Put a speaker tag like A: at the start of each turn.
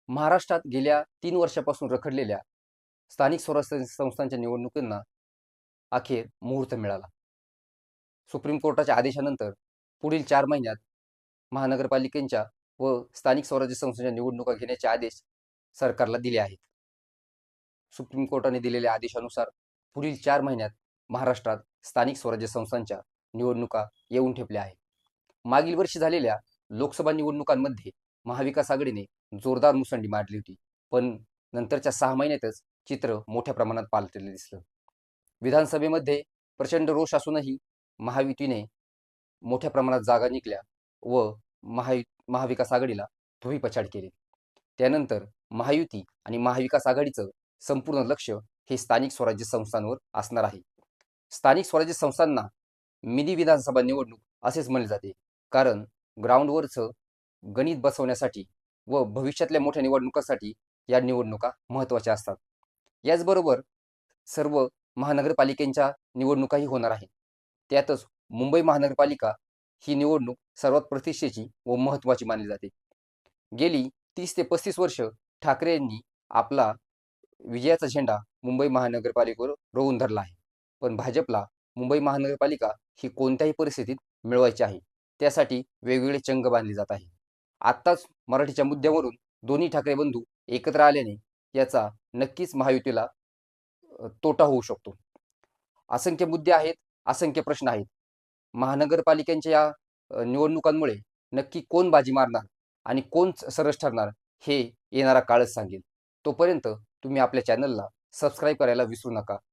A: महाराष्ट्रात गेल्या 3 वर्षापासून रखडलेल्या स्थानिक स्वराज्य संस्थांच्या निवडणुकींना अखेर मुहूर्त मिळाला. सुप्रीम कोर्टाच्या आदेशानंतर पुढील 4 महिन्यात महानगरपालिकांच्या व स्थानिक स्वराज्य संस्थांच्या निवडणुका घेण्याचे आदेश सरकारला दिले आहेत. सुप्रीम कोर्टाने दिलेल्या आदेशानुसार पुढील 4 महिन्यात महाराष्ट्रात स्थानिक स्वराज्य संस्थांच्या निवडणुका येऊन ठेपल्या आहेत. मागील वर्षी झालेल्या लोकसभा निवडणुकांमध्ये महाविकास आघाडीने जोरदार मुसंडी मारली होती, पण नंतरच्या 6 महिन्यातच चित्र मोठ्या प्रमाणात पालटलेलं दिसलं. विधानसभेमध्ये प्रचंड रोष असूनही महायुतीने मोठ्या प्रमाणात जागा जिंकल्या व महाविकास आघाडीला धोबीपछाड केली. त्यानंतर महायुती आणि महाविकास आघाडीचं संपूर्ण लक्ष हे स्थानिक स्वराज्य संस्थांवर असणार आहे. स्थानिक स्वराज्य संस्थांना मिनी विधानसभा निवडणूक असेच म्हणले जाते, कारण ग्राउंडवरचं गणित बसवण्यासाठी व भविष्यातल्या मोठ्या निवडणुकांसाठी या निवडणुका महत्त्वाच्या असतात. याचबरोबर सर्व महानगरपालिकांच्या निवडणुकाही होणार आहेत. त्यातच मुंबई महानगरपालिका ही निवडणूक सर्वात प्रतिष्ठेची व महत्त्वाची मानली जाते. गेली 30 ते 35 वर्ष ठाकरे यांनी आपला विजयाचा झेंडा मुंबई महानगरपालिकेवर रोवून धरला आहे. पण भाजपला मुंबई महानगरपालिका ही कोणत्याही परिस्थितीत मिळवायची आहे. त्यासाठी वेगवेगळे चंग बांधले जात आहे. आत्ताच मराठीच्या मुद्द्यावरून दोन्ही ठाकरे बंधू एकत्र आल्याने याचा नक्कीच महायुतीला तोटा होऊ शकतो. असंख्य मुद्दे आहेत, असंख्य प्रश्न आहेत. महानगरपालिकांच्या या निवडणुकांमुळे नक्की कोण बाजी मारणार आणि कोण सरस ठरणार हे येणारा काळच सांगेल. तोपर्यंत तुम्ही आपल्या चॅनलला सबस्क्राईब करायला विसरू नका.